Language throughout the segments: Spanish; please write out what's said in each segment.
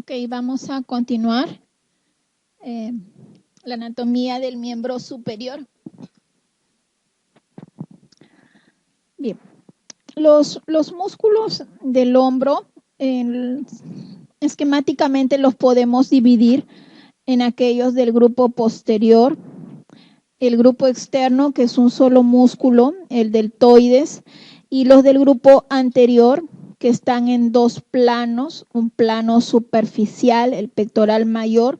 Ok, vamos a continuar la anatomía del miembro superior. Bien, los músculos del hombro, esquemáticamente los podemos dividir en aquellos del grupo posterior, el grupo externo, que es un solo músculo, el deltoides, y los del grupo anterior, que están en dos planos, un plano superficial, el pectoral mayor,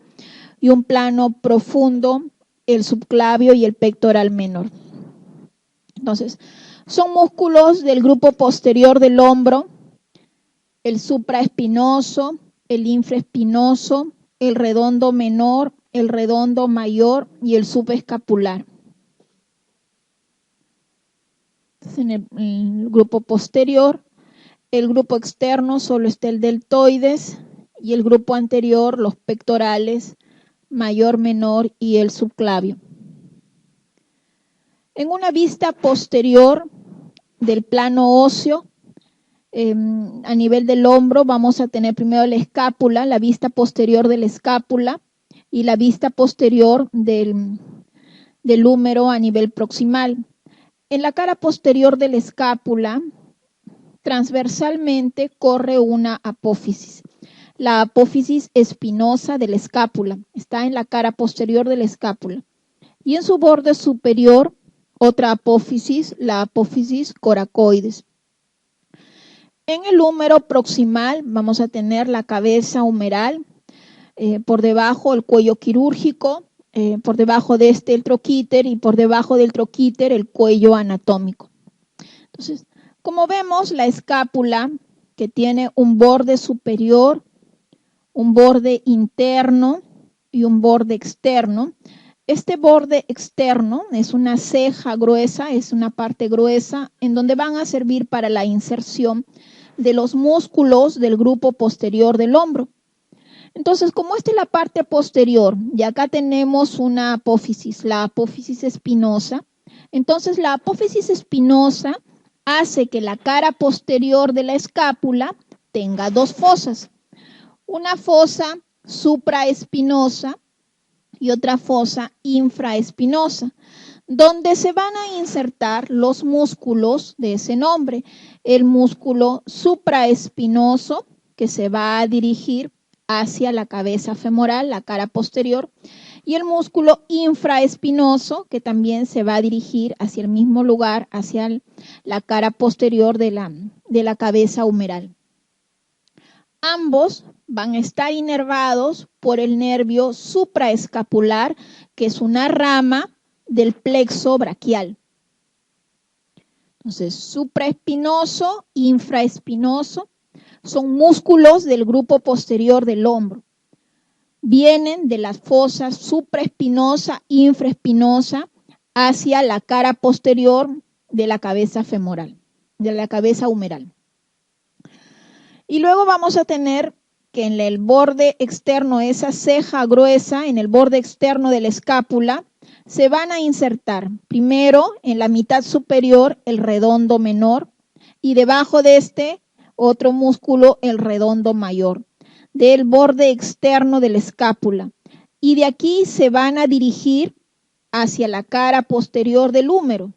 y un plano profundo, el subclavio y el pectoral menor. Entonces, son músculos del grupo posterior del hombro, el supraespinoso, el infraespinoso, el redondo menor, el redondo mayor y el subescapular. Entonces, en el grupo posterior, el grupo externo solo está el deltoides y el grupo anterior, los pectorales, mayor, menor y el subclavio. En una vista posterior del plano óseo, a nivel del hombro, vamos a tener primero la escápula, la vista posterior de la escápula y la vista posterior del húmero a nivel proximal. En la cara posterior de la escápula, transversalmente corre una apófisis. La apófisis espinosa de la escápula está en la cara posterior de la escápula. Y en su borde superior, otra apófisis, la apófisis coracoides. En el húmero proximal vamos a tener la cabeza humeral, por debajo el cuello quirúrgico, por debajo de este el troquíter y por debajo del troquíter el cuello anatómico. Entonces, como vemos, la escápula, que tiene un borde superior, un borde interno y un borde externo. Este borde externo es una ceja gruesa, es una parte gruesa en donde van a servir para la inserción de los músculos del grupo posterior del hombro. Entonces, como esta es la parte posterior, y acá tenemos una apófisis, la apófisis espinosa, entonces la apófisis espinosa hace que la cara posterior de la escápula tenga dos fosas. Una fosa supraespinosa y otra fosa infraespinosa, donde se van a insertar los músculos de ese nombre. El músculo supraespinoso, que se va a dirigir hacia la cabeza femoral, la cara posterior, y el músculo infraespinoso, que también se va a dirigir hacia el mismo lugar, hacia la cara posterior de la cabeza humeral. Ambos van a estar inervados por el nervio supraescapular, que es una rama del plexo braquial. Entonces, supraespinoso, infraespinoso, son músculos del grupo posterior del hombro. Vienen de las fosas supraespinosa, infraespinosa, hacia la cara posterior de la cabeza femoral, de la cabeza humeral. Y luego vamos a tener que en el borde externo, esa ceja gruesa, en el borde externo de la escápula, se van a insertar primero en la mitad superior el redondo menor y debajo de este otro músculo, el redondo mayor, del borde externo de la escápula. Y de aquí se van a dirigir hacia la cara posterior del húmero.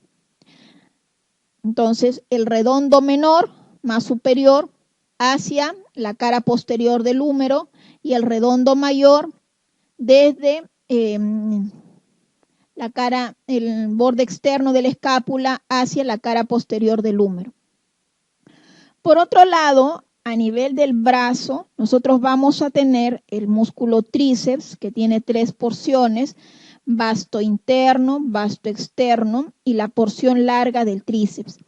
Entonces, el redondo menor, más superior, hacia la cara posterior del húmero y el redondo mayor desde la cara, el borde externo de la escápula hacia la cara posterior del húmero. Por otro lado, a nivel del brazo, nosotros vamos a tener el músculo tríceps, que tiene tres porciones: vasto interno, vasto externo y la porción larga del tríceps.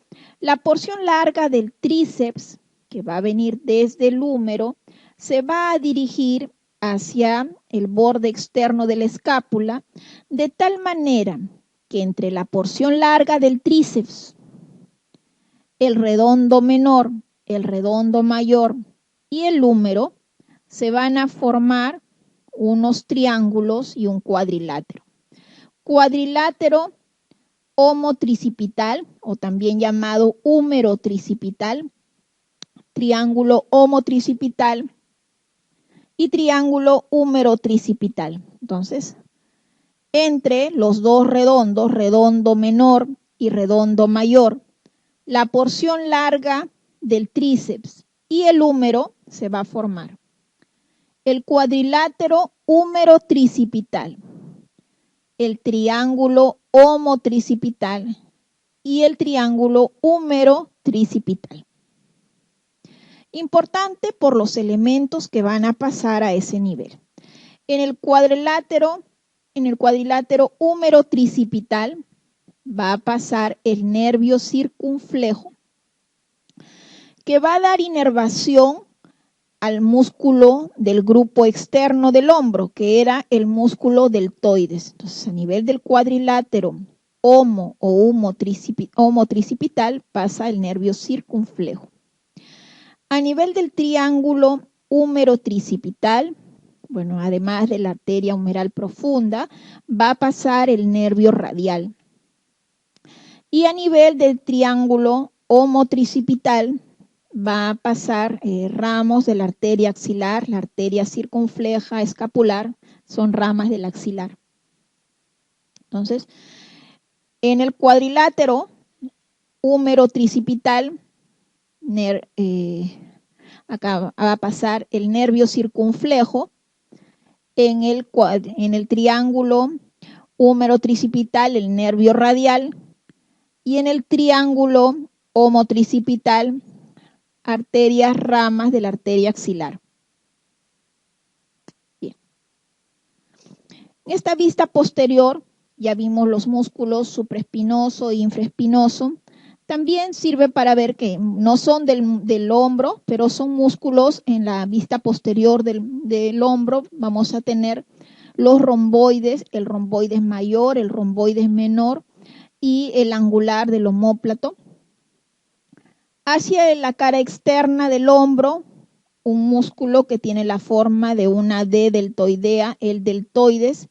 La porción larga del tríceps, que va a venir desde el húmero, se va a dirigir hacia el borde externo de la escápula, de tal manera que entre la porción larga del tríceps, el redondo menor, el redondo mayor y el húmero, se van a formar unos triángulos y un cuadrilátero. Cuadrilátero homotricipital, o también llamado húmero tricipital, triángulo homotricipital y triángulo húmero-tricipital. Entonces, entre los dos redondos, redondo menor y redondo mayor, la porción larga del tríceps y el húmero se va a formar el cuadrilátero húmero-tricipital, el triángulo homotricipital y el triángulo húmero-tricipital. Importante por los elementos que van a pasar a ese nivel. En el cuadrilátero húmero-tricipital va a pasar el nervio circunflejo, que va a dar inervación al músculo del grupo externo del hombro, que era el músculo deltoides. Entonces, a nivel del cuadrilátero homotricipital pasa el nervio circunflejo. A nivel del triángulo húmero-tricipital, bueno, además de la arteria humeral profunda, va a pasar el nervio radial. Y a nivel del triángulo homotricipital, va a pasar ramos de la arteria axilar, la arteria circunfleja escapular, son ramas del axilar. Entonces, en el cuadrilátero húmero-tricipital, acá va a pasar el nervio circunflejo. En el triángulo húmero-tricipital, el nervio radial. Y en el triángulo homotricipital, arterias, ramas de la arteria axilar. Bien. En esta vista posterior ya vimos los músculos supraespinoso e infraespinoso. También sirve para ver que no son del hombro, pero son músculos en la vista posterior del hombro. Vamos a tener los romboides, el romboides mayor, el romboides menor y el angular del omóplato. Hacia la cara externa del hombro, un músculo que tiene la forma de una D deltoidea, el deltoides.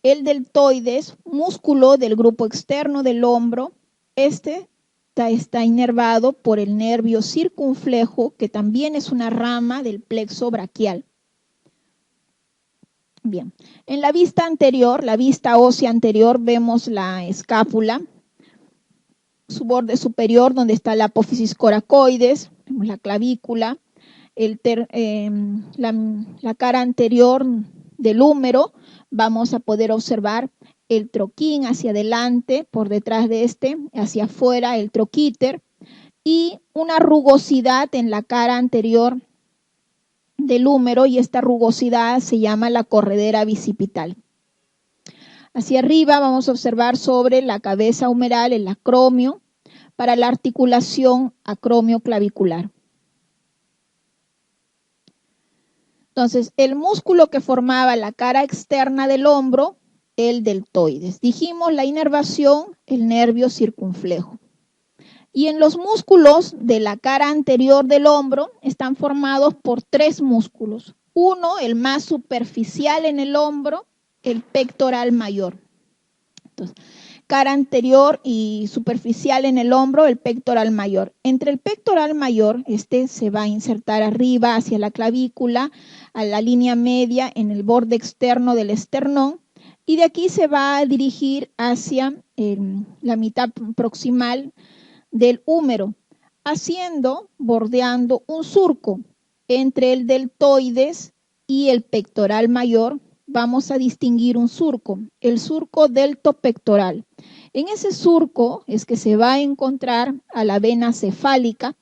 El deltoides, músculo del grupo externo del hombro, está inervado por el nervio circunflejo, que también es una rama del plexo braquial. Bien, en la vista anterior, la vista ósea anterior, vemos la escápula, su borde superior donde está la apófisis coracoides, vemos la clavícula, la cara anterior del húmero, vamos a poder observar el troquín hacia adelante, por detrás de hacia afuera el troquíter, y una rugosidad en la cara anterior del húmero, y esta rugosidad se llama la corredera bicipital. Hacia arriba vamos a observar sobre la cabeza humeral el acromio para la articulación acromio-clavicular. Entonces, el músculo que formaba la cara externa del hombro, el deltoides. Dijimos la inervación, el nervio circunflejo. Y en los músculos de la cara anterior del hombro están formados por 3 músculos. Uno, el más superficial en el hombro, el pectoral mayor. Entonces, cara anterior y superficial en el hombro, el pectoral mayor. Entre el pectoral mayor, se va a insertar arriba hacia la clavícula, a la línea media en el borde externo del esternón, y de aquí se va a dirigir hacia la mitad proximal del húmero, bordeando un surco entre el deltoides y el pectoral mayor. Vamos a distinguir un surco, el surco deltopectoral. En ese surco es que se va a encontrar a la vena cefálica,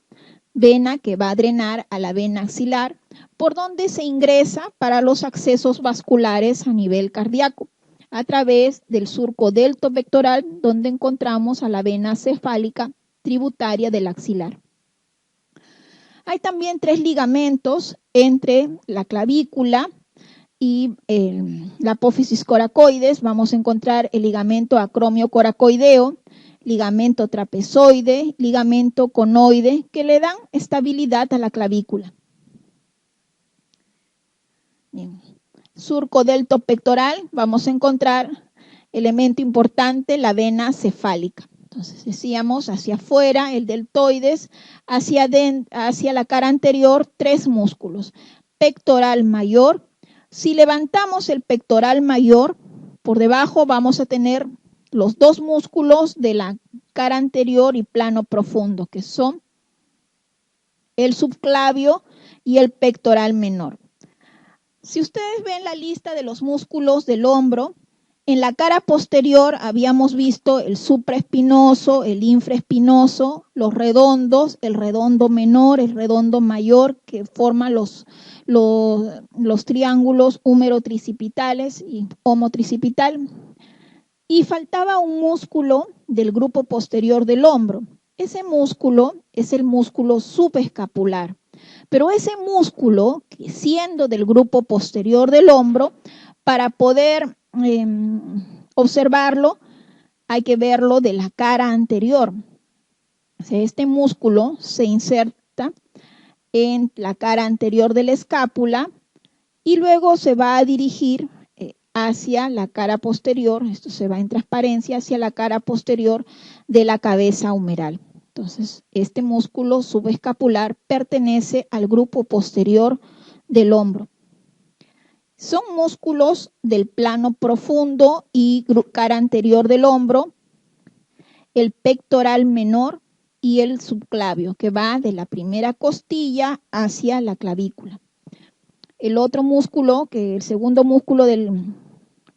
vena que va a drenar a la vena axilar, por donde se ingresa para los accesos vasculares a nivel cardíaco, a través del surco deltopectoral, donde encontramos a la vena cefálica tributaria del axilar. Hay también 3 ligamentos entre la clavícula y la apófisis coracoides. Vamos a encontrar el ligamento acromio-coracoideo, ligamento trapezoide, ligamento conoide, que le dan estabilidad a la clavícula. Bien. Surco deltopectoral, vamos a encontrar elemento importante, la vena cefálica. Entonces decíamos hacia afuera el deltoides, hacia la cara anterior 3 músculos. Pectoral mayor. Si levantamos el pectoral mayor, por debajo vamos a tener los 2 músculos de la cara anterior y plano profundo, que son el subclavio y el pectoral menor. Si ustedes ven la lista de los músculos del hombro, en la cara posterior habíamos visto el supraespinoso, el infraespinoso, los redondos, el redondo menor, el redondo mayor, que forman los triángulos húmero-tricipitales y homotricipital. Y faltaba un músculo del grupo posterior del hombro. Ese músculo es el músculo subescapular. Pero ese músculo, que siendo del grupo posterior del hombro, para poder observarlo, hay que verlo de la cara anterior. O sea, este músculo se inserta en la cara anterior de la escápula y luego se va a dirigir hacia la cara posterior, esto se va en transparencia, hacia la cara posterior de la cabeza humeral. Entonces, este músculo subescapular pertenece al grupo posterior del hombro. Son músculos del plano profundo y cara anterior del hombro, el pectoral menor y el subclavio, que va de la primera costilla hacia la clavícula. El otro músculo, que el segundo músculo del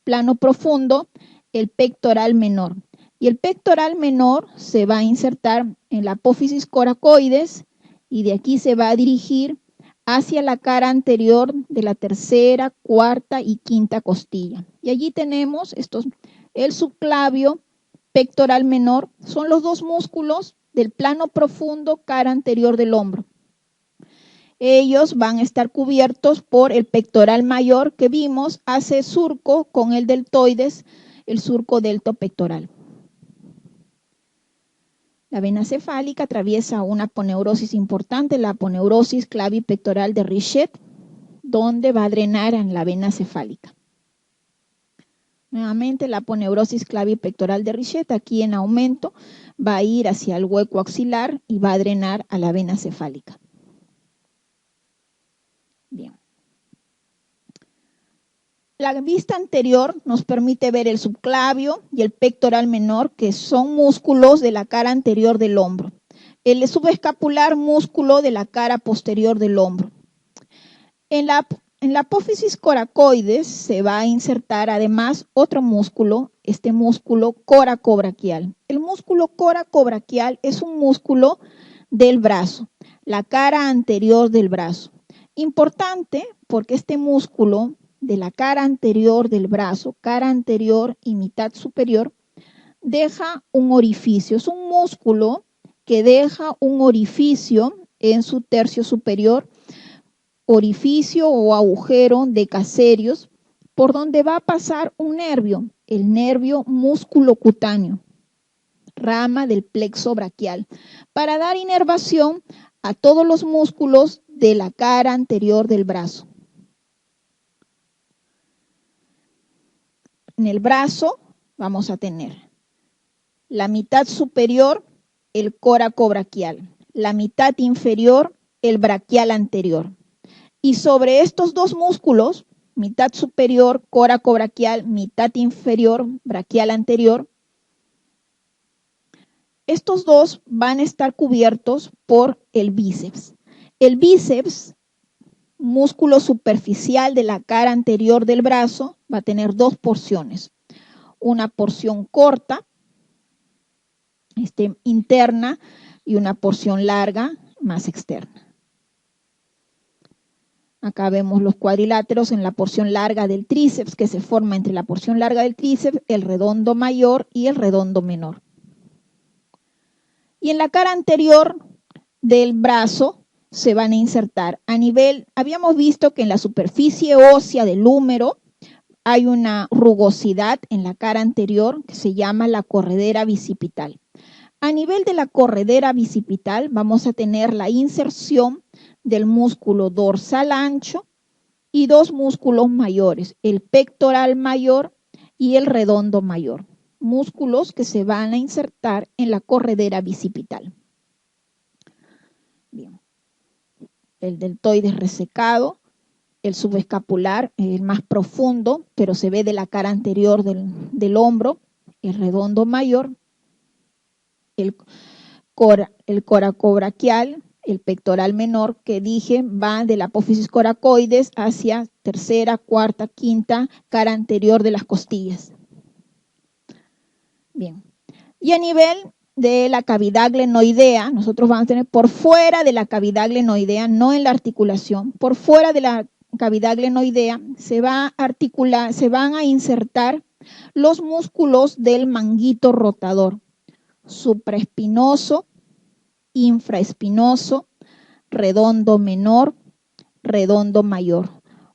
plano profundo, el pectoral menor. Y el pectoral menor se va a insertar en la apófisis coracoides y de aquí se va a dirigir hacia la cara anterior de la tercera, cuarta y quinta costilla. Y allí tenemos el subclavio, pectoral menor, son los 2 músculos del plano profundo, cara anterior del hombro. Ellos van a estar cubiertos por el pectoral mayor que vimos, hace surco con el deltoides, el surco deltopectoral. La vena cefálica atraviesa una aponeurosis importante, la aponeurosis clavipectoral de Richet, donde va a drenar en la vena cefálica. Nuevamente la aponeurosis clavipectoral de Richet, aquí en aumento, va a ir hacia el hueco axilar y va a drenar a la vena cefálica. Bien. La vista anterior nos permite ver el subclavio y el pectoral menor, que son músculos de la cara anterior del hombro. El subescapular, músculo de la cara posterior del hombro. En la apófisis coracoides se va a insertar además otro músculo, este músculo coracobraquial. El músculo coracobraquial es un músculo del brazo, la cara anterior del brazo. Importante porque este músculo de la cara anterior del brazo, cara anterior y mitad superior, deja un orificio. Es un músculo que deja un orificio en su tercio superior, orificio o agujero de Caserius, por donde va a pasar un nervio, el nervio músculo cutáneo, rama del plexo braquial, para dar inervación a todos los músculos de la cara anterior del brazo. En el brazo vamos a tener la mitad superior, el coracobraquial, la mitad inferior, el braquial anterior. Y sobre estos 2 músculos, mitad superior, coracobraquial, mitad inferior, braquial anterior, estos 2 van a estar cubiertos por el bíceps. El bíceps, músculo superficial de la cara anterior del brazo, va a tener 2 porciones. Una porción corta, interna, y una porción larga, más externa. Acá vemos los cuadriláteros en la porción larga del tríceps, que se forma entre la porción larga del tríceps, el redondo mayor y el redondo menor. Y en la cara anterior del brazo se van a insertar a nivel, habíamos visto que en la superficie ósea del húmero hay una rugosidad en la cara anterior que se llama la corredera bicipital. A nivel de la corredera bicipital vamos a tener la inserción del músculo dorsal ancho y 2 músculos mayores, el pectoral mayor y el redondo mayor. músculos que se van a insertar en la corredera bicipital. Bien. El deltoides resecado, el subescapular, el más profundo, pero se ve de la cara anterior del hombro, el redondo mayor, el coracobraquial, el pectoral menor, que dije va de la apófisis coracoides hacia tercera, cuarta, quinta cara anterior de las costillas. Bien. Y a nivel de la cavidad glenoidea, nosotros vamos a tener por fuera de la cavidad glenoidea, no en la articulación, por fuera de la cavidad glenoidea se van a insertar los músculos del manguito rotador, supraespinoso, infraespinoso, redondo menor, redondo mayor.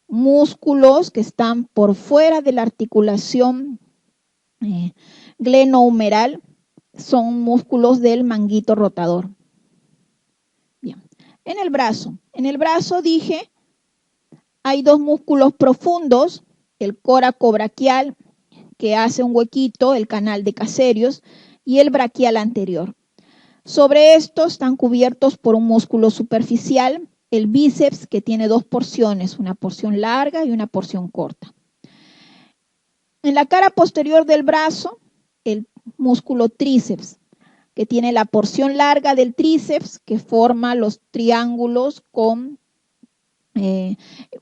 Músculos que están por fuera de la articulación glenohumeral, son músculos del manguito rotador. Bien. En el brazo dije, hay dos músculos profundos, el coracobraquial, que hace un huequito, el canal de Caserius, y el braquial anterior. Sobre estos están cubiertos por un músculo superficial, el bíceps, que tiene dos porciones, una porción larga y una porción corta. En la cara posterior del brazo, el músculo tríceps, que tiene la porción larga del tríceps, que forma los triángulos con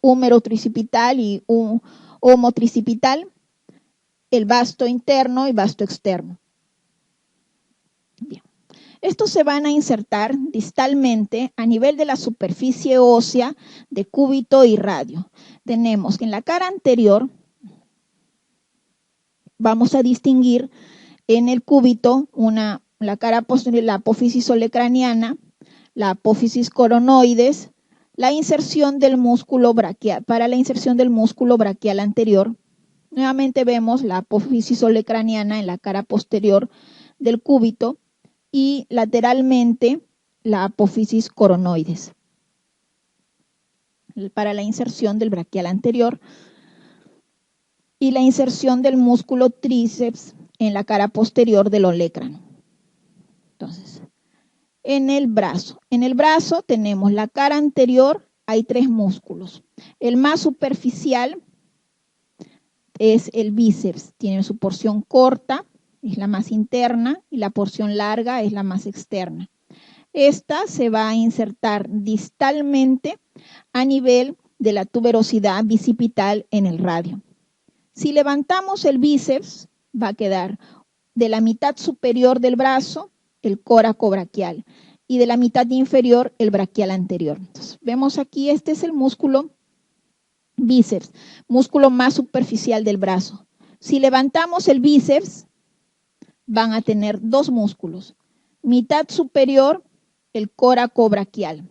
húmero tricipital y homotricipital, el vasto interno y vasto externo. Bien. Estos se van a insertar distalmente a nivel de la superficie ósea de cúbito y radio. Tenemos que en la cara anterior vamos a distinguir en el cúbito la cara posterior, la apófisis olecraniana, la apófisis coronoides, la inserción del músculo braquial. Para la inserción del músculo braquial anterior, nuevamente vemos la apófisis olecraniana en la cara posterior del cúbito y lateralmente la apófisis coronoides. Para la inserción del braquial anterior y la inserción del músculo tríceps en la cara posterior del olecrano. Entonces, en el brazo tenemos la cara anterior, hay tres músculos. El más superficial es el bíceps, tiene su porción corta, es la más interna, y la porción larga es la más externa. Esta se va a insertar distalmente a nivel de la tuberosidad bicipital en el radio. Si levantamos el bíceps, va a quedar de la mitad superior del brazo el coracobraquial y de la mitad inferior el braquial anterior. Entonces, vemos aquí, este es el músculo bíceps, músculo más superficial del brazo. Si levantamos el bíceps, van a tener dos músculos. Mitad superior, el coracobraquial.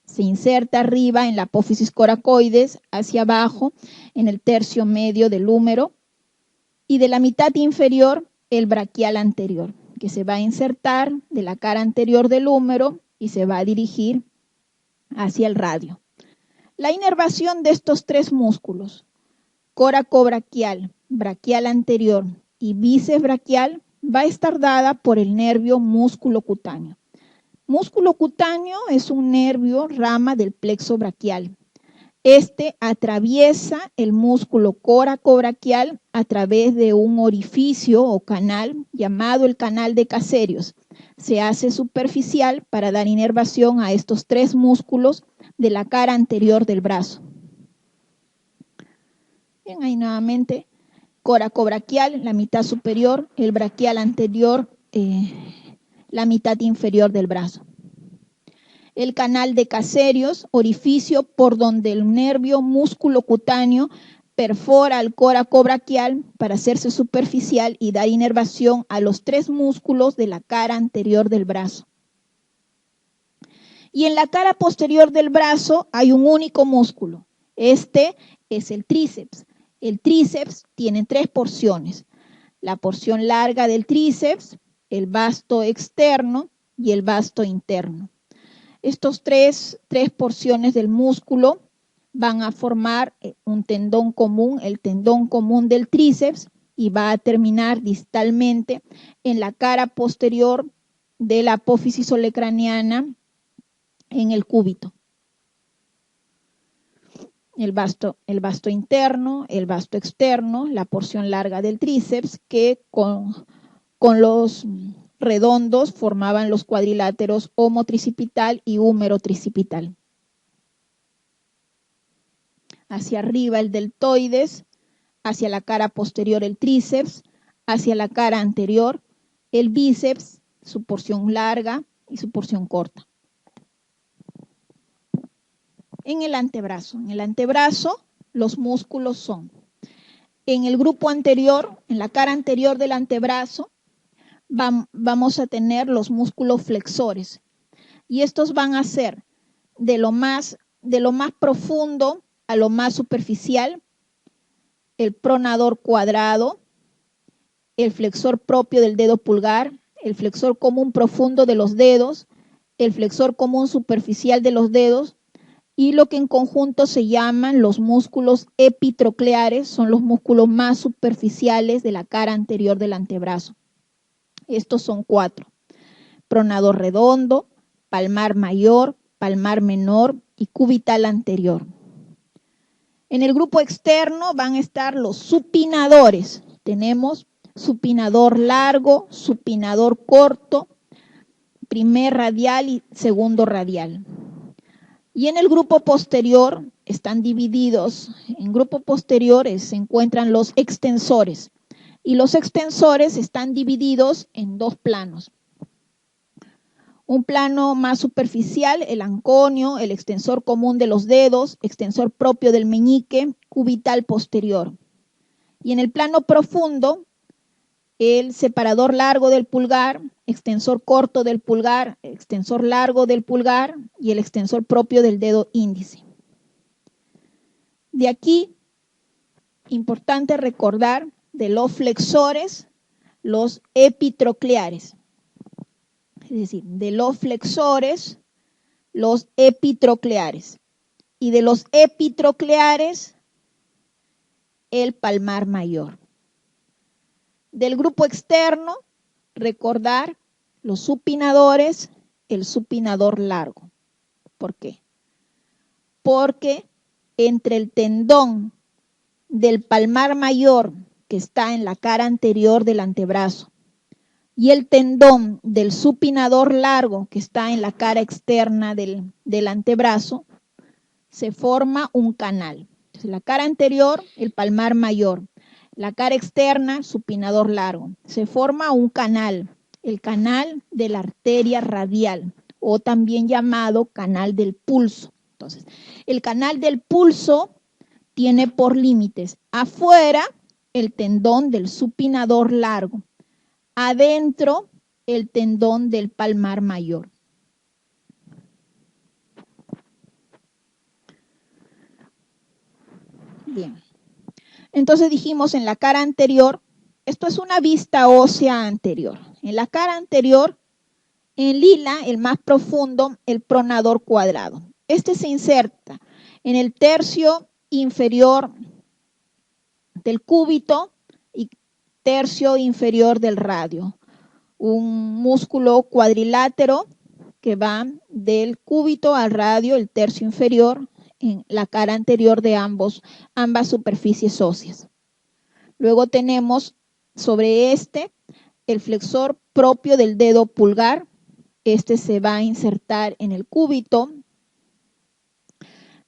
Se inserta arriba en la apófisis coracoides, hacia abajo, en el tercio medio del húmero, y de la mitad inferior, el braquial anterior, que se va a insertar de la cara anterior del húmero y se va a dirigir hacia el radio. La inervación de estos tres músculos, coracobraquial, braquial anterior y bíceps braquial, va a estar dada por el nervio músculo cutáneo. Músculo cutáneo es un nervio rama del plexo braquial. Este atraviesa el músculo coracobraquial a través de un orificio o canal llamado el canal de Caserius. Se hace superficial para dar inervación a estos tres músculos de la cara anterior del brazo. Bien, ahí nuevamente, coracobraquial, la mitad superior, el braquial anterior, la mitad inferior del brazo. El canal de Caserius, orificio por donde el nervio músculo cutáneo perfora el coracobraquial para hacerse superficial y dar inervación a los tres músculos de la cara anterior del brazo. Y en la cara posterior del brazo hay un único músculo. Este es el tríceps. El tríceps tiene tres porciones. La porción larga del tríceps, el vasto externo y el vasto interno. Estos tres porciones del músculo van a formar un tendón común, el tendón común del tríceps, y va a terminar distalmente en la cara posterior de la apófisis olecraniana en el cúbito. El vasto interno, el vasto externo, la porción larga del tríceps que con los redondos formaban los cuadriláteros homotricipital y húmero-tricipital. Hacia arriba el deltoides, hacia la cara posterior el tríceps, hacia la cara anterior el bíceps, su porción larga y su porción corta. En el antebrazo los músculos son, en el grupo anterior, en la cara anterior del antebrazo, vamos a tener los músculos flexores y estos van a ser de lo más profundo a lo más superficial, el pronador cuadrado, el flexor propio del dedo pulgar, el flexor común profundo de los dedos, el flexor común superficial de los dedos y lo que en conjunto se llaman los músculos epitrocleares, son los músculos más superficiales de la cara anterior del antebrazo. Estos son 4: pronador redondo, palmar mayor, palmar menor y cubital anterior. En el grupo externo van a estar los supinadores. Tenemos supinador largo, supinador corto, primer radial y segundo radial. Y en el grupo posterior están divididos, en grupos posteriores se encuentran los extensores. Y los extensores están divididos en 2 planos. Un plano más superficial, el anconio, el extensor común de los dedos, extensor propio del meñique, cubital posterior. Y en el plano profundo, el separador largo del pulgar, extensor corto del pulgar, extensor largo del pulgar y el extensor propio del dedo índice. De aquí, importante recordar de los flexores, los epitrocleares. Es decir, de los flexores, los epitrocleares. Y de los epitrocleares, el palmar mayor. Del grupo externo, recordar los supinadores, el supinador largo. ¿Por qué? Porque entre el tendón del palmar mayor, que está en la cara anterior del antebrazo, y el tendón del supinador largo, que está en la cara externa del antebrazo, se forma un canal. Entonces, la cara anterior, el palmar mayor. La cara externa, supinador largo. Se forma un canal, el canal de la arteria radial, o también llamado canal del pulso. Entonces, el canal del pulso tiene por límites afuera el tendón del supinador largo, adentro el tendón del palmar mayor. Bien. Entonces dijimos en la cara anterior, esto es una vista ósea anterior. En la cara anterior, en lila, el más profundo, el pronador cuadrado. Este se inserta en el tercio inferior del cúbito y tercio inferior del radio. Un músculo cuadrilátero que va del cúbito al radio, el tercio inferior, en la cara anterior de ambas superficies óseas. Luego tenemos sobre este el flexor propio del dedo pulgar. Este se va a insertar en el cúbito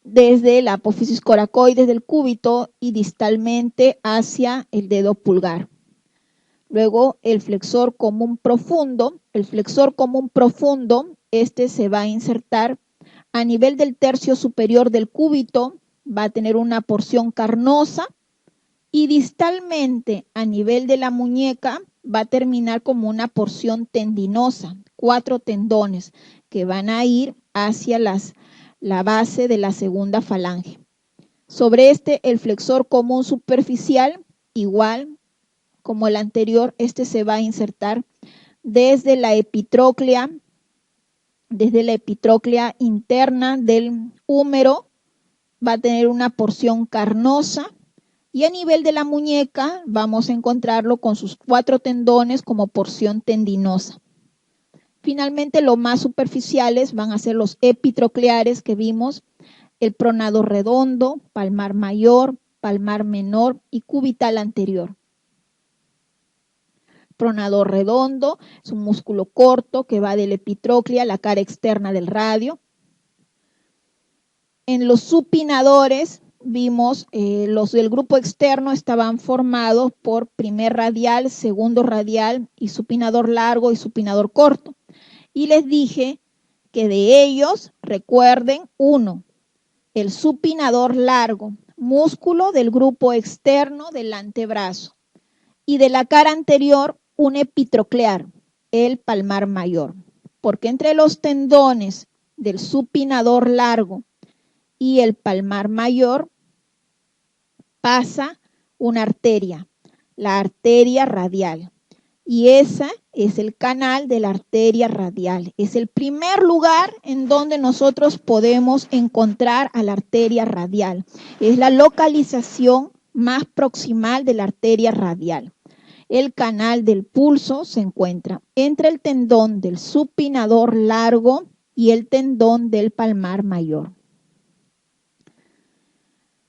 desde la apófisis coracoides del cúbito y distalmente hacia el dedo pulgar. Luego el flexor común profundo. El flexor común profundo, este se va a insertar a nivel del tercio superior del cúbito, va a tener una porción carnosa y distalmente a nivel de la muñeca va a terminar como una porción tendinosa, 4 tendones que van a ir hacia la base de la segunda falange. Sobre este, el flexor común superficial, igual como el anterior, este se va a insertar desde la epitróclea interna del húmero, va a tener una porción carnosa Y a nivel de la muñeca vamos a encontrarlo con sus 4 tendones como porción tendinosa. Finalmente, los más superficiales van a ser los epitrocleares que vimos, el pronador redondo, palmar mayor, palmar menor y cubital anterior. Pronador redondo es un músculo corto que va del epitróclea a la cara externa del radio. En los supinadores vimos los del grupo externo estaban formados por primer radial, segundo radial y supinador largo y supinador corto. Y les dije que de ellos, recuerden, uno, el supinador largo, músculo del grupo externo del antebrazo. Y de la cara anterior, un epitroclear, el palmar mayor. Porque entre los tendones del supinador largo y el palmar mayor pasa una arteria, la arteria radial. Y ese es el canal de la arteria radial. Es el primer lugar en donde nosotros podemos encontrar a la arteria radial. Es la localización más proximal de la arteria radial. El canal del pulso se encuentra entre el tendón del supinador largo y el tendón del palmar mayor.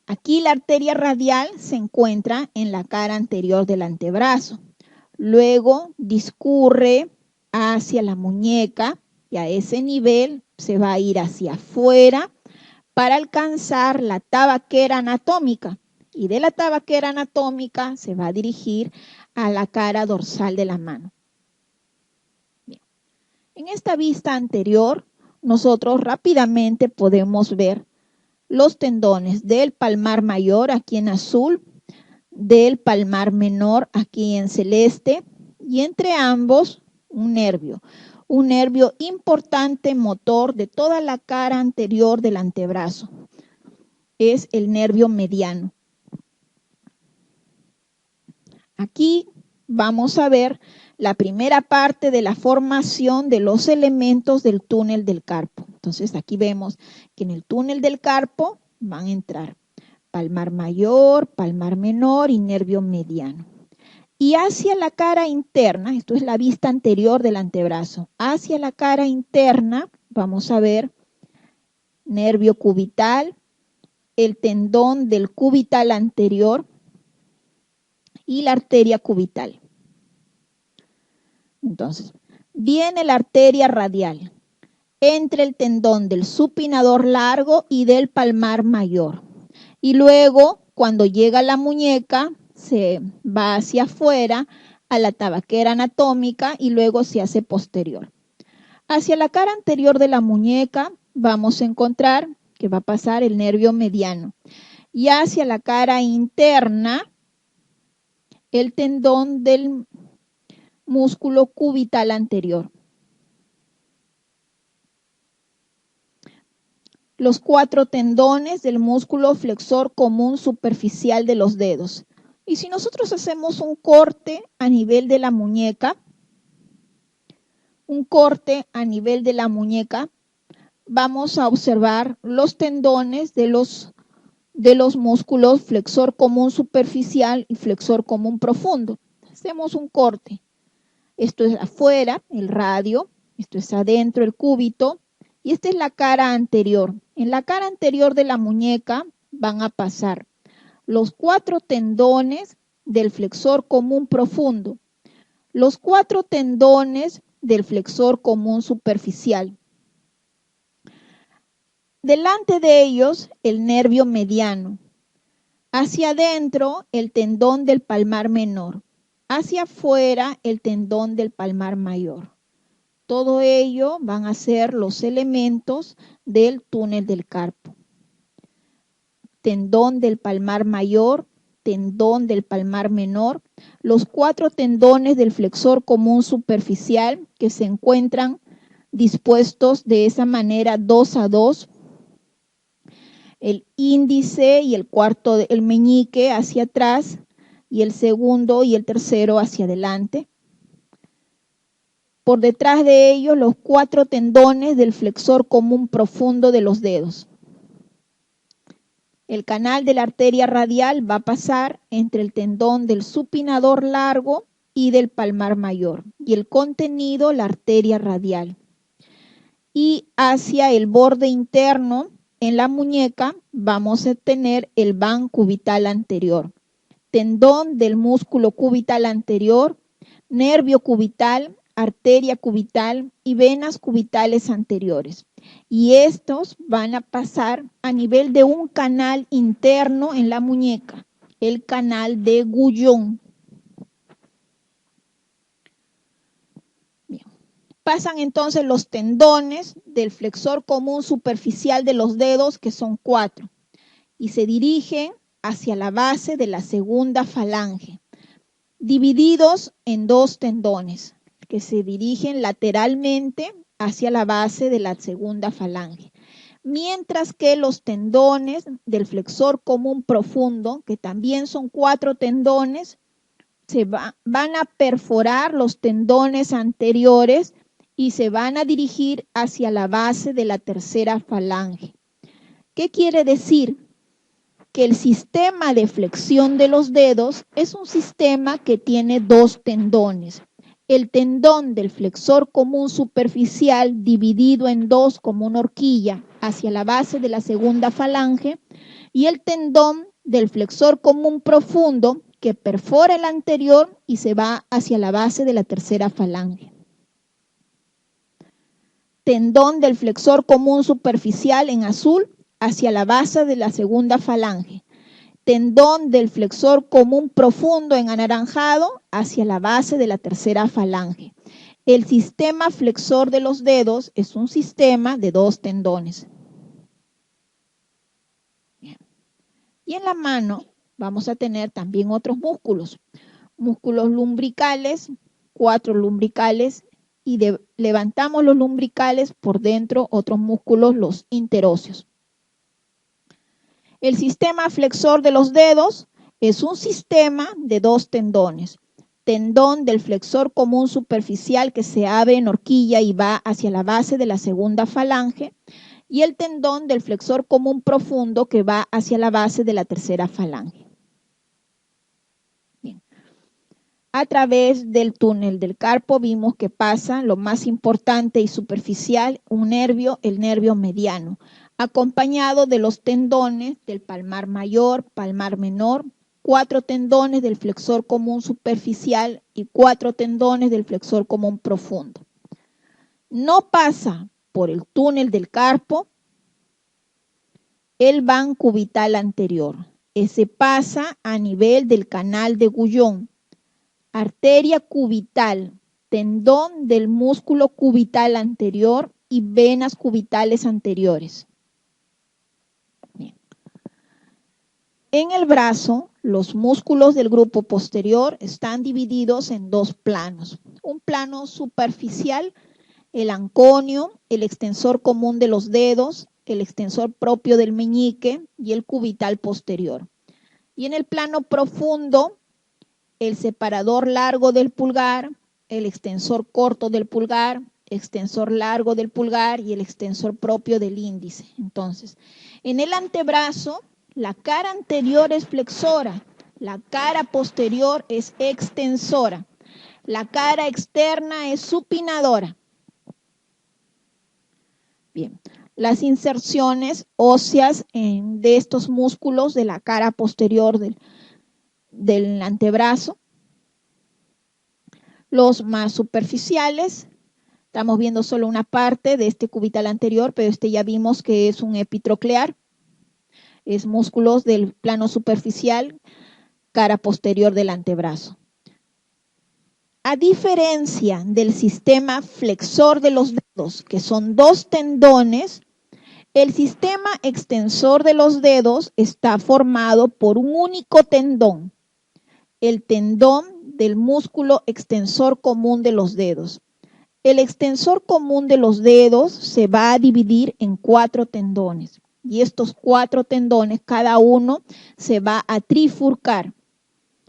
Aquí la arteria radial se encuentra en la cara anterior del antebrazo. Luego discurre hacia la muñeca y a ese nivel se va a ir hacia afuera para alcanzar la tabaquera anatómica. Y de la tabaquera anatómica se va a dirigir a la cara dorsal de la mano. Bien. En esta vista anterior, nosotros rápidamente podemos ver los tendones del palmar mayor aquí en azul, del palmar menor aquí en celeste, y entre ambos un nervio importante motor de toda la cara anterior del antebrazo. Es el nervio mediano. Aquí vamos a ver la primera parte de la formación de los elementos del túnel del carpo. Entonces aquí vemos que en el túnel del carpo van a entrar palmar mayor, palmar menor y nervio mediano. Y hacia la cara interna, esto es la vista anterior del antebrazo, hacia la cara interna vamos a ver nervio cubital, el tendón del cubital anterior y la arteria cubital. Entonces, viene la arteria radial entre el tendón del supinador largo y del palmar mayor. Y luego, cuando llega a la muñeca, se va hacia afuera a la tabaquera anatómica y luego se hace posterior. Hacia la cara anterior de la muñeca vamos a encontrar que va a pasar el nervio mediano. Y hacia la cara interna, el tendón del músculo cubital anterior. Los 4 tendones del músculo flexor común superficial de los dedos. Y si nosotros hacemos un corte a nivel de la muñeca, vamos a observar los tendones de los músculos flexor común superficial y flexor común profundo. Hacemos un corte. Esto es afuera, el radio, esto es adentro, el cúbito, y esta es la cara anterior. En la cara anterior de la muñeca van a pasar los 4 tendones del flexor común profundo, los 4 tendones del flexor común superficial. Delante de ellos, el nervio mediano. Hacia adentro, el tendón del palmar menor. Hacia afuera, el tendón del palmar mayor. Todo ello van a ser los elementos del túnel del carpo. Tendón del palmar mayor, tendón del palmar menor, los 4 tendones del flexor común superficial que se encuentran dispuestos de esa manera 2 a 2. El índice y el cuarto, el meñique hacia atrás y el segundo y el tercero hacia adelante. Por detrás de ellos los 4 tendones del flexor común profundo de los dedos. El canal de la arteria radial va a pasar entre el tendón del supinador largo y del palmar mayor, y el contenido, la arteria radial. Y hacia el borde interno, en la muñeca, vamos a tener el ván cubital anterior, tendón del músculo cubital anterior, nervio cubital, arteria cubital y venas cubitales anteriores. Y estos van a pasar a nivel de un canal interno en la muñeca, el canal de Guyon. Bien. Pasan entonces los tendones del flexor común superficial de los dedos, que son 4, y se dirigen hacia la base de la segunda falange, divididos en 2 tendones que se dirigen lateralmente hacia la base de la segunda falange, mientras que los tendones del flexor común profundo, que también son 4 tendones, van a perforar los tendones anteriores y se van a dirigir hacia la base de la tercera falange. ¿Qué quiere decir? Que el sistema de flexión de los dedos es un sistema que tiene 2 tendones. El tendón del flexor común superficial dividido en 2 como una horquilla hacia la base de la segunda falange, y el tendón del flexor común profundo que perfora el anterior y se va hacia la base de la tercera falange. Tendón del flexor común superficial en azul hacia la base de la segunda falange. Tendón del flexor común profundo en anaranjado hacia la base de la tercera falange. El sistema flexor de los dedos es un sistema de 2 tendones. Bien. Y en la mano vamos a tener también otros músculos. Músculos lumbricales, 4 lumbricales, y levantamos los lumbricales por dentro, otros músculos, los interóseos. El sistema flexor de los dedos es un sistema de 2 tendones. Tendón del flexor común superficial que se abre en horquilla y va hacia la base de la segunda falange, y el tendón del flexor común profundo que va hacia la base de la tercera falange. Bien. A través del túnel del carpo vimos que pasa lo más importante y superficial, un nervio, el nervio mediano, acompañado de los tendones del palmar mayor, palmar menor, 4 tendones del flexor común superficial y 4 tendones del flexor común profundo. No pasa por el túnel del carpo el ván cubital anterior. Ese pasa a nivel del canal de Guyon, arteria cubital, tendón del músculo cubital anterior y venas cubitales anteriores. En el brazo, los músculos del grupo posterior están divididos en 2 planos. Un plano superficial, el anconio, el extensor común de los dedos, el extensor propio del meñique y el cubital posterior. Y en el plano profundo, el separador largo del pulgar, el extensor corto del pulgar, extensor largo del pulgar y el extensor propio del índice. Entonces, en el antebrazo, la cara anterior es flexora, la cara posterior es extensora, la cara externa es supinadora. Bien, las inserciones óseas de estos músculos de la cara posterior del antebrazo, los más superficiales, estamos viendo solo una parte de este cubital anterior, pero ya vimos que es un epitroclear. Es músculos del plano superficial, cara posterior del antebrazo. A diferencia del sistema flexor de los dedos, que son 2 tendones, el sistema extensor de los dedos está formado por un único tendón, el tendón del músculo extensor común de los dedos. El extensor común de los dedos se va a dividir en 4 tendones. Y estos 4 tendones, cada uno se va a trifurcar,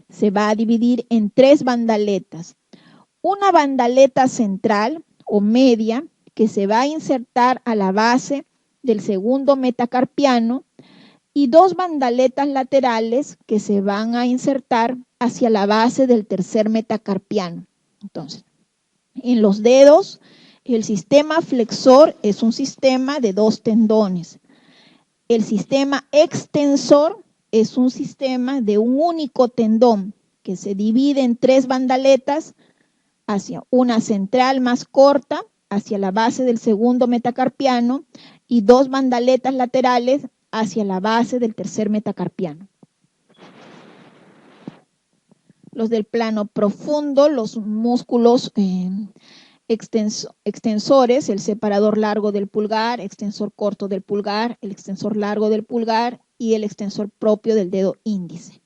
se va a dividir en 3 bandaletas. Una bandaleta central o media que se va a insertar a la base del segundo metacarpiano y 2 bandaletas laterales que se van a insertar hacia la base del tercer metacarpiano. Entonces, en los dedos, el sistema flexor es un sistema de 2 tendones. El sistema extensor es un sistema de un único tendón que se divide en 3 bandaletas hacia una central más corta, hacia la base del segundo metacarpiano, y 2 bandaletas laterales hacia la base del tercer metacarpiano. Los del plano profundo, los músculos extensores, el separador largo del pulgar, extensor corto del pulgar, el extensor largo del pulgar y el extensor propio del dedo índice.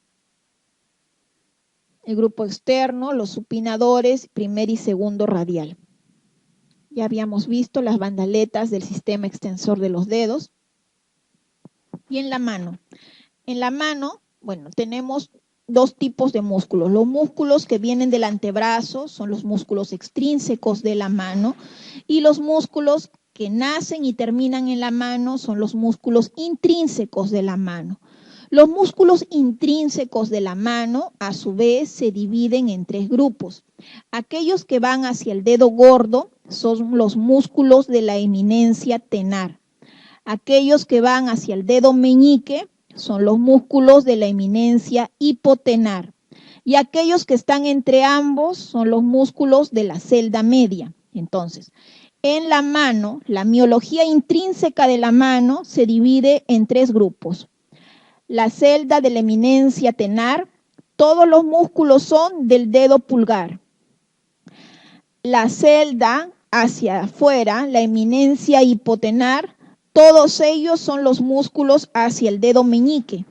El grupo externo, los supinadores, primer y segundo radial. Ya habíamos visto las bandaletas del sistema extensor de los dedos. Y en la mano. En la mano, bueno, tenemos 2 tipos de músculos. Los músculos que vienen del antebrazo son los músculos extrínsecos de la mano, y los músculos que nacen y terminan en la mano son los músculos intrínsecos de la mano. Los músculos intrínsecos de la mano, a su vez, se dividen en 3 grupos. Aquellos que van hacia el dedo gordo son los músculos de la eminencia tenar. Aquellos que van hacia el dedo meñique son los músculos de la eminencia hipotenar. Y aquellos que están entre ambos son los músculos de la celda media. Entonces, en la mano, la miología intrínseca de la mano se divide en 3 grupos. La celda de la eminencia tenar, todos los músculos son del dedo pulgar. La celda hacia afuera, la eminencia hipotenar, todos ellos son los músculos hacia el dedo meñique.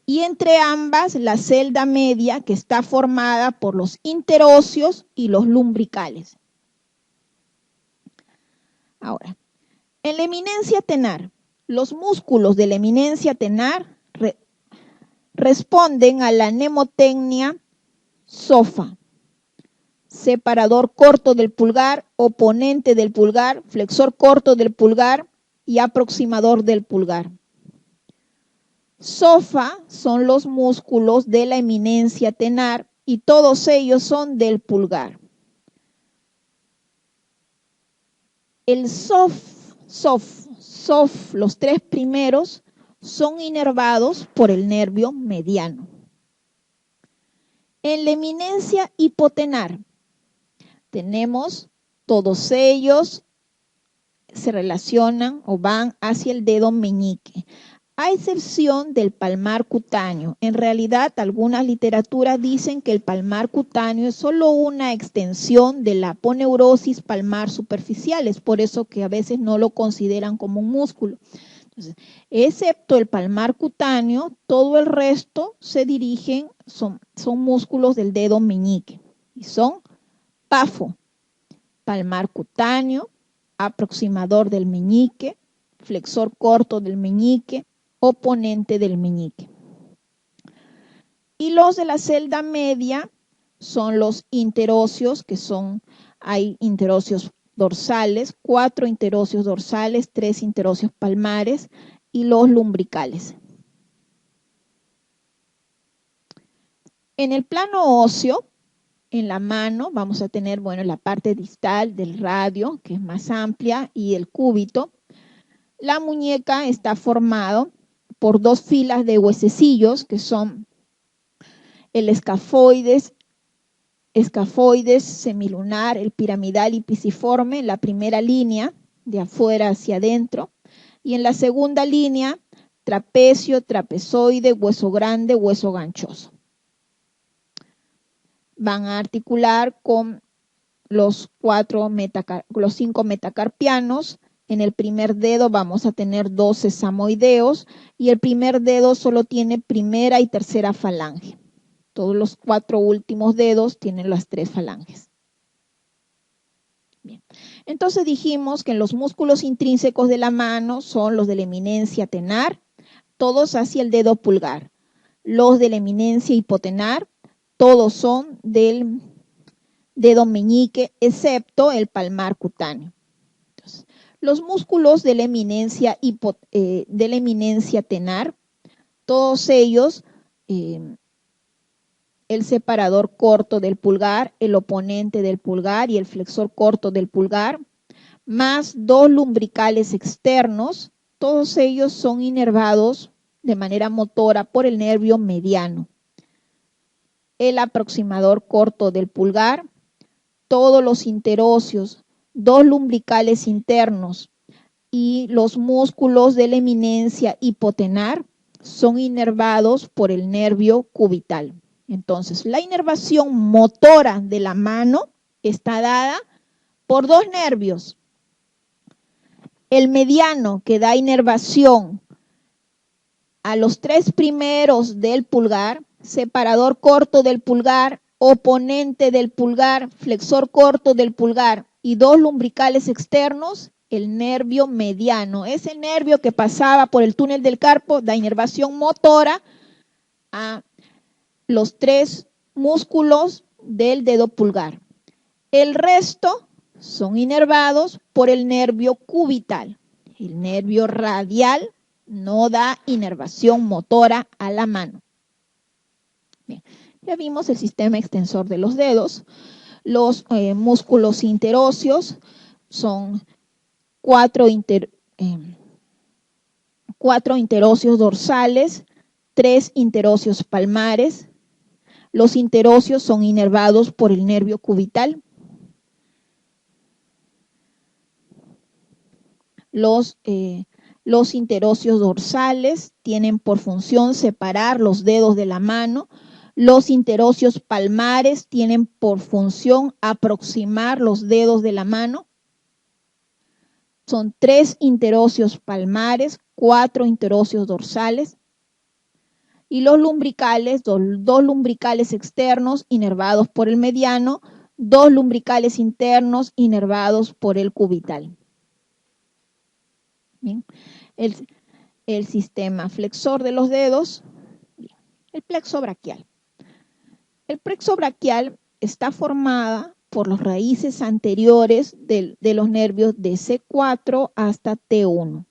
Y entre ambas, la celda media, que está formada por los interóseos y los lumbricales. Ahora, en la eminencia tenar, los músculos de la eminencia tenar responden a la mnemotecnia SOFA: separador corto del pulgar, oponente del pulgar, flexor corto del pulgar y aproximador del pulgar. SOFA son los músculos de la eminencia tenar y todos ellos son del pulgar. El SOF, los 3 primeros, son inervados por el nervio mediano. En la eminencia hipotenar tenemos todos ellos se relacionan o van hacia el dedo meñique, a excepción del palmar cutáneo. En realidad, algunas literaturas dicen que el palmar cutáneo es solo una extensión de la aponeurosis palmar superficial, es por eso que a veces no lo consideran como un músculo. Entonces, excepto el palmar cutáneo, todo el resto se dirigen, son músculos del dedo meñique, y son pafo, palmar cutáneo, aproximador del meñique, flexor corto del meñique, oponente del meñique. Y los de la celda media son los interóseos, que hay interóseos dorsales, 4 interóseos dorsales, 3 interóseos palmares y los lumbricales. En el plano óseo, en la mano vamos a tener, la parte distal del radio, que es más amplia, y el cúbito. La muñeca está formado por 2 filas de huesecillos, que son el escafoides, semilunar, el piramidal y pisiforme, la primera línea, de afuera hacia adentro, y en la segunda línea, trapecio, trapezoide, hueso grande, hueso ganchoso. Van a articular con los 5 metacarpianos. En el primer dedo vamos a tener 2 sesamoideos y el primer dedo solo tiene primera y tercera falange. Todos los 4 últimos dedos tienen las 3 falanges. Bien. Entonces dijimos que los músculos intrínsecos de la mano son los de la eminencia tenar, todos hacia el dedo pulgar. Los de la eminencia hipotenar, todos son del dedo meñique, excepto el palmar cutáneo. Entonces, los músculos de la eminencia tenar Todos ellos, el separador corto del pulgar, el oponente del pulgar y el flexor corto del pulgar, más 2 lumbricales externos, todos ellos son inervados de manera motora por el nervio mediano. El aproximador corto del pulgar, todos los interóseos, 2 lumbricales internos y los músculos de la eminencia hipotenar son inervados por el nervio cubital. Entonces, la inervación motora de la mano está dada por 2 nervios. El mediano, que da inervación a los 3 primeros del pulgar, separador corto del pulgar, oponente del pulgar, flexor corto del pulgar y 2 lumbricales externos, el nervio mediano. Ese nervio que pasaba por el túnel del carpo da inervación motora a los 3 músculos del dedo pulgar. El resto son inervados por el nervio cubital. El nervio radial no da inervación motora a la mano. Bien, ya vimos el sistema extensor de los dedos. Los músculos interóseos son 4 interóseos dorsales, 3 interóseos palmares. Los interóseos son inervados por el nervio cubital. Los interóseos dorsales tienen por función separar los dedos de la mano. Los interóseos palmares tienen por función aproximar los dedos de la mano. Son 3 interóseos palmares, 4 interóseos dorsales. Y los lumbricales, 2 lumbricales externos inervados por el mediano, 2 lumbricales internos inervados por el cubital. Bien. El sistema flexor de los dedos, el plexo braquial. El plexo braquial está formada por las raíces anteriores de los nervios de C4 hasta T1.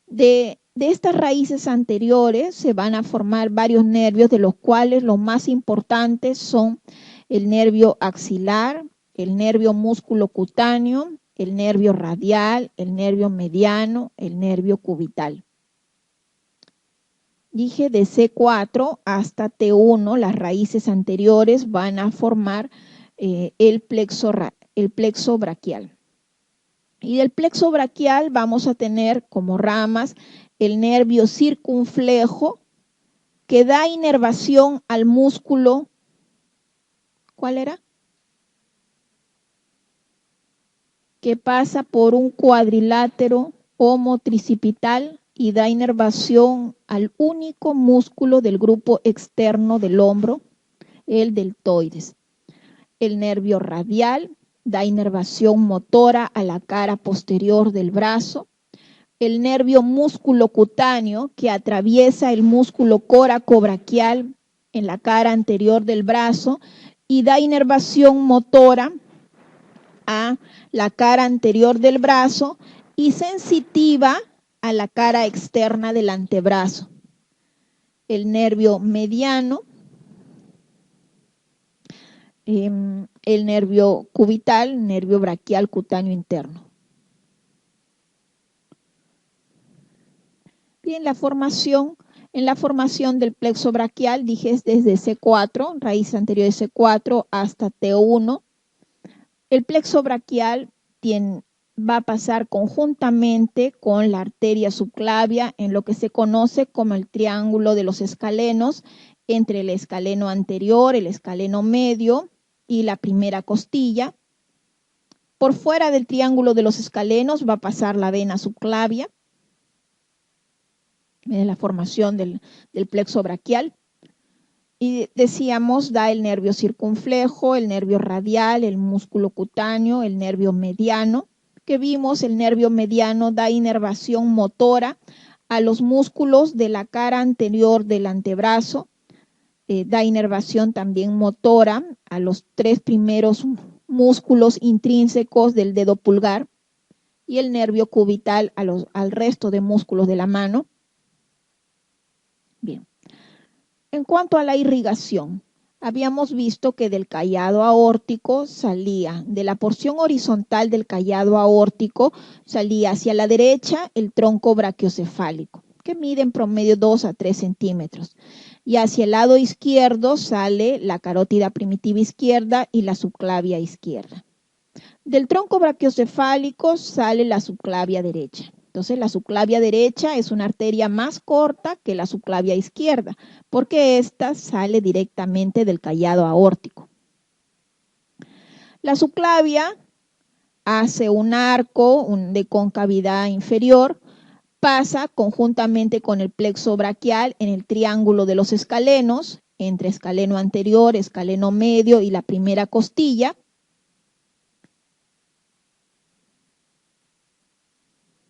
De estas raíces anteriores se van a formar varios nervios, de los cuales los más importantes son el nervio axilar, el nervio músculo cutáneo, el nervio radial, el nervio mediano, el nervio cubital. Dije de C4 hasta T1, las raíces anteriores van a formar el plexo braquial. Y del plexo braquial vamos a tener como ramas el nervio circunflejo, que da inervación al músculo. ¿Cuál era? Que pasa por un cuadrilátero homotricipital y da inervación al único músculo del grupo externo del hombro, el deltoides. El nervio radial da inervación motora a la cara posterior del brazo. El nervio músculo cutáneo, que atraviesa el músculo coracobraquial en la cara anterior del brazo y da inervación motora a la cara anterior del brazo y sensitiva a la cara externa del antebrazo. El nervio mediano, el nervio cubital, nervio braquial cutáneo interno. Bien, en la formación del plexo braquial, dije es desde C4, raíz anterior de C4 hasta T1. El plexo braquial va a pasar conjuntamente con la arteria subclavia en lo que se conoce como el triángulo de los escalenos, entre el escaleno anterior, el escaleno medio y la primera costilla. Por fuera del triángulo de los escalenos va a pasar la vena subclavia, en la formación del plexo braquial. Y decíamos, da el nervio circunflejo, el nervio radial, el músculo cutáneo, el nervio mediano. Que vimos, el nervio mediano da inervación motora a los músculos de la cara anterior del antebrazo. Da inervación también motora a los 3 primeros músculos intrínsecos del dedo pulgar. Y el nervio cubital al resto de músculos de la mano. Bien. En cuanto a la irrigación, habíamos visto que del callado aórtico salía, de la porción horizontal del callado aórtico, salía hacia la derecha el tronco brachiocefálico, que mide en promedio 2 a 3 centímetros. Y hacia el lado izquierdo sale la carótida primitiva izquierda y la subclavia izquierda. Del tronco brachiocefálico sale la subclavia derecha. Entonces, la subclavia derecha es una arteria más corta que la subclavia izquierda, porque esta sale directamente del callado aórtico. La subclavia hace un arco de concavidad inferior, pasa conjuntamente con el plexo braquial en el triángulo de los escalenos, entre escaleno anterior, escaleno medio y la primera costilla,